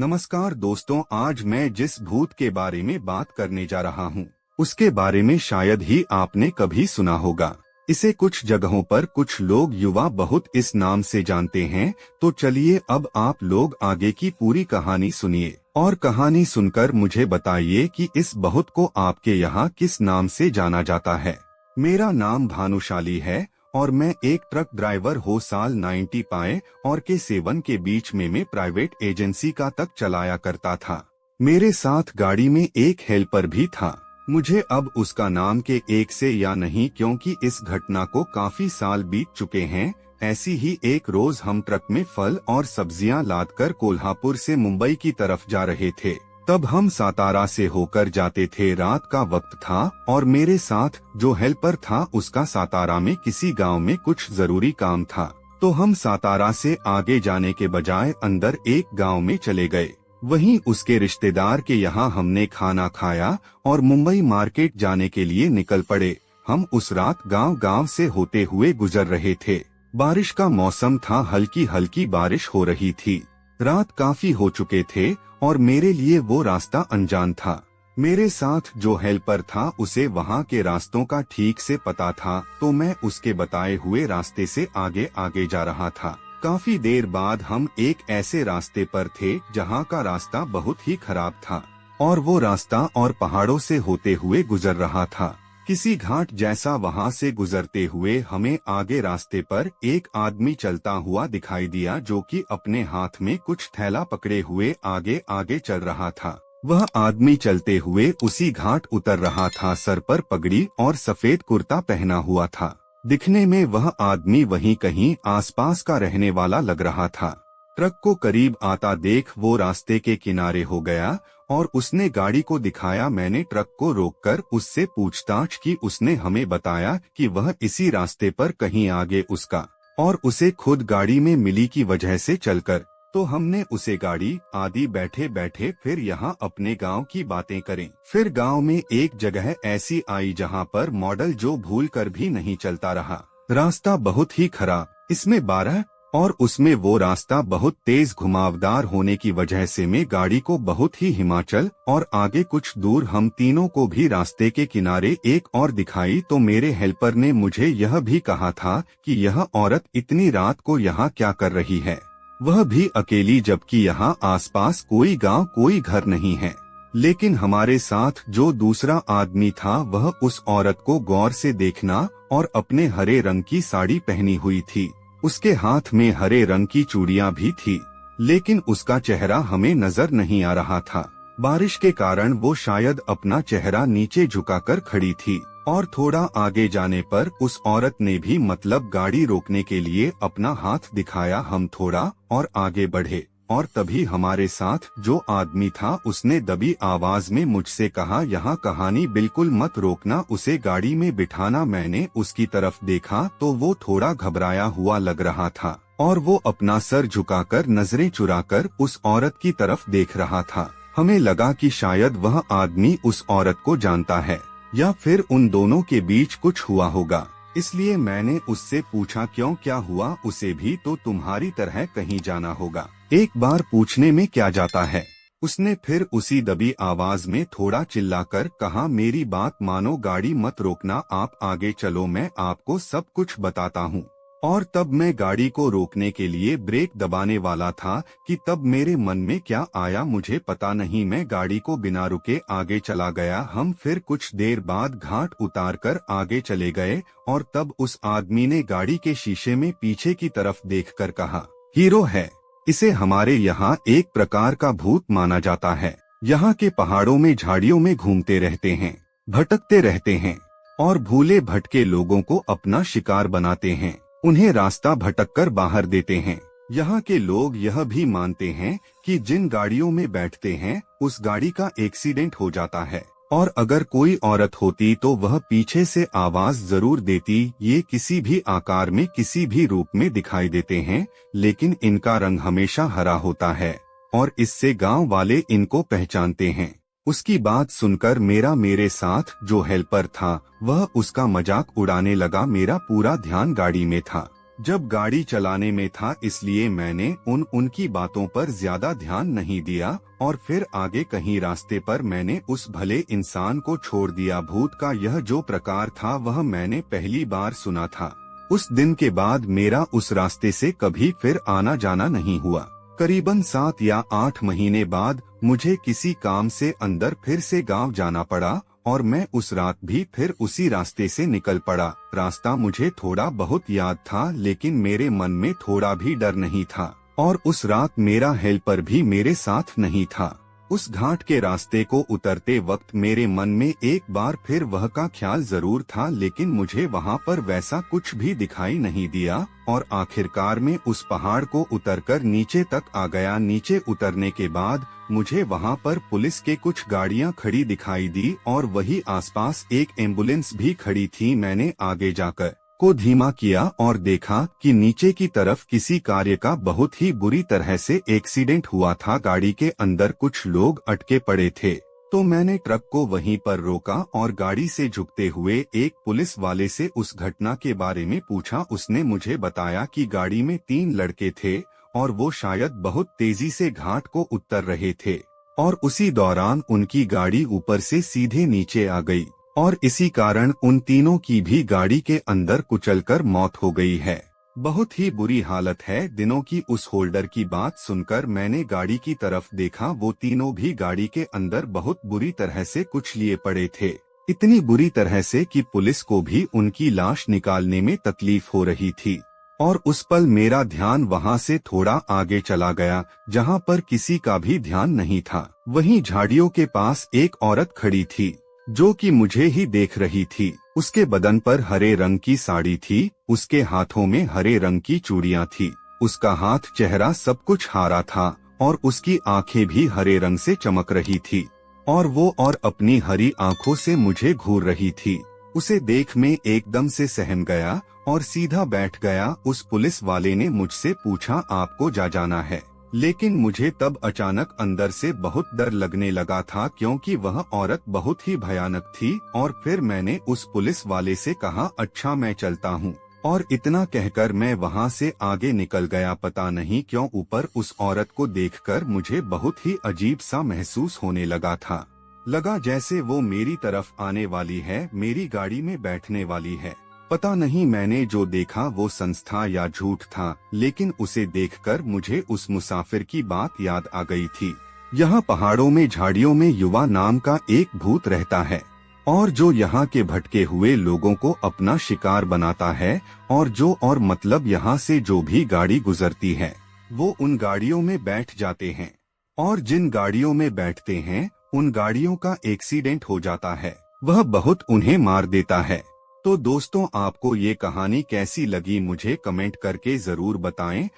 नमस्कार दोस्तों, आज मैं जिस भूत के बारे में बात करने जा रहा हूँ उसके बारे में शायद ही आपने कभी सुना होगा। इसे कुछ जगहों पर कुछ लोग युवा बहुत इस नाम से जानते हैं। तो चलिए अब आप लोग आगे की पूरी कहानी सुनिए और कहानी सुनकर मुझे बताइए कि इस बहुत को आपके यहाँ किस नाम से जाना जाता है। मेरा नाम भानुशाली है और मैं एक ट्रक ड्राइवर हो। साल 90 पाए और के 7 के बीच में मैं प्राइवेट एजेंसी का तक चलाया करता था। मेरे साथ गाड़ी में एक हेल्पर भी था। मुझे अब उसका नाम के एक से या नहीं, क्योंकि इस घटना को काफी साल बीत चुके हैं। ऐसी ही एक रोज हम ट्रक में फल और सब्जियां लादकर कोल्हापुर से मुंबई की तरफ जा रहे थे। तब हम सातारा से होकर जाते थे। रात का वक्त था और मेरे साथ जो हेल्पर था उसका सातारा में किसी गांव में कुछ जरूरी काम था। तो हम सातारा से आगे जाने के बजाय अंदर एक गांव में चले गए। वहीं उसके रिश्तेदार के यहाँ हमने खाना खाया और मुंबई मार्केट जाने के लिए निकल पड़े। हम उस रात गांव से होते हुए गुजर रहे थे। बारिश का मौसम था, हल्की हल्की बारिश हो रही थी। रात काफी हो चुके थे और मेरे लिए वो रास्ता अनजान था। मेरे साथ जो हेल्पर था उसे वहाँ के रास्तों का ठीक से पता था, तो मैं उसके बताए हुए रास्ते से आगे आगे जा रहा था। काफी देर बाद हम एक ऐसे रास्ते पर थे जहाँ का रास्ता बहुत ही खराब था और वो रास्ता और पहाड़ों से होते हुए गुजर रहा था। किसी घाट जैसा। वहाँ से गुजरते हुए हमें आगे रास्ते पर एक आदमी चलता हुआ दिखाई दिया, जो कि अपने हाथ में कुछ थैला पकड़े हुए आगे आगे चल रहा था। वह आदमी चलते हुए उसी घाट उतर रहा था। सर पर पगड़ी और सफेद कुर्ता पहना हुआ था। दिखने में वह आदमी वहीं कहीं आसपास का रहने वाला लग रहा था। ट्रक को करीब आता देख वो रास्ते के किनारे हो गया और उसने गाड़ी को दिखाया। मैंने ट्रक को रोककर उससे पूछताछ की। उसने हमें बताया कि वह इसी रास्ते पर कहीं आगे उसका और उसे खुद गाड़ी में मिली की वजह से चलकर। तो हमने उसे गाड़ी आदि बैठे बैठे फिर यहाँ अपने गांव की बातें करें। फिर गांव में एक जगह ऐसी आई जहाँ पर मॉडल जो भूल कर भी नहीं चलता रहा। रास्ता बहुत ही खराब, इसमें 12 और उसमें वो रास्ता बहुत तेज घुमावदार होने की वजह से मैं गाड़ी को बहुत ही हिमाचल और आगे कुछ दूर हम तीनों को भी रास्ते के किनारे एक और दिखाई। तो मेरे हेल्पर ने मुझे यह भी कहा था कि यह औरत इतनी रात को यहाँ क्या कर रही है, वह भी अकेली, जबकि यहाँ आसपास कोई गांव कोई घर नहीं है। लेकिन हमारे साथ जो दूसरा आदमी था वह उस औरत को गौर से देखना और अपने हरे रंग की साड़ी पहनी हुई थी। उसके हाथ में हरे रंग की चूड़ियां भी थी, लेकिन उसका चेहरा हमें नजर नहीं आ रहा था। बारिश के कारण वो शायद अपना चेहरा नीचे झुकाकर खड़ी थी। और थोड़ा आगे जाने पर उस औरत ने भी मतलब गाड़ी रोकने के लिए अपना हाथ दिखाया। हम थोड़ा और आगे बढ़े और तभी हमारे साथ जो आदमी था उसने दबी आवाज में मुझसे कहा, यहाँ कहानी बिल्कुल मत रोकना, उसे गाड़ी में बिठाना। मैंने उसकी तरफ देखा तो वो थोड़ा घबराया हुआ लग रहा था और वो अपना सर झुकाकर नजरें चुराकर उस औरत की तरफ देख रहा था। हमें लगा कि शायद वह आदमी उस औरत को जानता है या फिर उन दोनों के बीच कुछ हुआ होगा। इसलिए मैंने उससे पूछा, क्यों, क्या हुआ? उसे भी तो तुम्हारी तरह कहीं जाना होगा, एक बार पूछने में क्या जाता है। उसने फिर उसी दबी आवाज में थोड़ा चिल्लाकर कहा, मेरी बात मानो, गाड़ी मत रोकना, आप आगे चलो, मैं आपको सब कुछ बताता हूँ। और तब मैं गाड़ी को रोकने के लिए ब्रेक दबाने वाला था कि तब मेरे मन में क्या आया मुझे पता नहीं। मैं गाड़ी को बिना रुके आगे चला गया। हम फिर कुछ देर बाद घाट उतारकर आगे चले गए और तब उस आदमी ने गाड़ी के शीशे में पीछे की तरफ देखकर कहा, हीरो है, इसे हमारे यहाँ एक प्रकार का भूत माना जाता है। यहाँ के पहाड़ों में झाड़ियों में घूमते रहते हैं, भटकते रहते हैं और भूले भटके लोगों को अपना शिकार बनाते हैं, उन्हें रास्ता भटककर बाहर देते हैं। यहाँ के लोग यह भी मानते हैं कि जिन गाड़ियों में बैठते हैं उस गाड़ी का एक्सीडेंट हो जाता है और अगर कोई औरत होती तो वह पीछे से आवाज जरूर देती। ये किसी भी आकार में किसी भी रूप में दिखाई देते हैं, लेकिन इनका रंग हमेशा हरा होता है और इससे गांव वाले इनको पहचानते हैं। उसकी बात सुनकर मेरे साथ जो हेल्पर था वह उसका मजाक उड़ाने लगा। मेरा पूरा ध्यान गाड़ी में था। जब गाड़ी चलाने में था इसलिए मैंने उनकी बातों पर ज्यादा ध्यान नहीं दिया और फिर आगे कहीं रास्ते पर मैंने उस भले इंसान को छोड़ दिया। भूत का यह जो प्रकार था वह मैंने पहली बार सुना था। उस दिन के बाद मेरा उस रास्ते से कभी फिर आना जाना नहीं हुआ। करीबन 7 या 8 महीने बाद मुझे किसी काम से अंदर फिर से गांव जाना पड़ा और मैं उस रात भी फिर उसी रास्ते से निकल पड़ा। रास्ता मुझे थोड़ा बहुत याद था लेकिन मेरे मन में थोड़ा भी डर नहीं था और उस रात मेरा हेल्पर भी मेरे साथ नहीं था। उस घाट के रास्ते को उतरते वक्त मेरे मन में एक बार फिर वह का ख्याल जरूर था लेकिन मुझे वहां पर वैसा कुछ भी दिखाई नहीं दिया और आखिरकार में उस पहाड़ को उतरकर नीचे तक आ गया। नीचे उतरने के बाद मुझे वहां पर पुलिस के कुछ गाड़ियां खड़ी दिखाई दी और वही आसपास एक एम्बुलेंस भी खड़ी थी। मैंने आगे जाकर को धीमा किया और देखा कि नीचे की तरफ किसी कार्य का बहुत ही बुरी तरह से एक्सीडेंट हुआ था। गाड़ी के अंदर कुछ लोग अटके पड़े थे तो मैंने ट्रक को वहीं पर रोका और गाड़ी से झुकते हुए एक पुलिस वाले से उस घटना के बारे में पूछा। उसने मुझे बताया कि गाड़ी में 3 लड़के थे और वो शायद बहुत तेजी से घाट को उतर रहे थे और उसी दौरान उनकी गाड़ी ऊपर से सीधे नीचे आ गई और इसी कारण उन तीनों की भी गाड़ी के अंदर कुचलकर मौत हो गई है। बहुत ही बुरी हालत है। दिनों की उस होल्डर की बात सुनकर मैंने गाड़ी की तरफ देखा। वो तीनों भी गाड़ी के अंदर बहुत बुरी तरह से कुचल लिए पड़े थे, इतनी बुरी तरह से कि पुलिस को भी उनकी लाश निकालने में तकलीफ हो रही थी। और उस पल मेरा ध्यान वहां से थोड़ा आगे चला गया जहां पर किसी का भी ध्यान नहीं था। वहीं झाड़ियों के पास एक औरत खड़ी थी जो कि मुझे ही देख रही थी। उसके बदन पर हरे रंग की साड़ी थी, उसके हाथों में हरे रंग की चूड़ियां थी, उसका हाथ चेहरा सब कुछ हरा था और उसकी आंखें भी हरे रंग से चमक रही थी और वो और अपनी हरी आंखों से मुझे घूर रही थी। उसे देख मैं एकदम से सहम गया और सीधा बैठ गया। उस पुलिस वाले ने मुझसे पूछा आपको जाना है, लेकिन मुझे तब अचानक अंदर से बहुत डर लगने लगा था क्योंकि वह औरत बहुत ही भयानक थी। और फिर मैंने उस पुलिस वाले से कहा अच्छा मैं चलता हूँ, और इतना कहकर मैं वहाँ से आगे निकल गया। पता नहीं क्यों ऊपर उस औरत को देखकर मुझे बहुत ही अजीब सा महसूस होने लगा था। लगा जैसे वो मेरी तरफ आने वाली है, मेरी गाड़ी में बैठने वाली है। पता नहीं मैंने जो देखा वो संस्था या झूठ था, लेकिन उसे देखकर मुझे उस मुसाफिर की बात याद आ गई थी। यहाँ पहाड़ों में झाड़ियों में युवा नाम का एक भूत रहता है और जो यहाँ के भटके हुए लोगों को अपना शिकार बनाता है और मतलब यहाँ से जो भी गाड़ी गुजरती है वो उन गाड़ियों में बैठ जाते हैं और जिन गाड़ियों में बैठते हैं उन गाड़ियों का एक्सीडेंट हो जाता है, वह बहुत उन्हें मार देता है। तो दोस्तों आपको ये कहानी कैसी लगी मुझे कमेंट करके जरूर बताएं।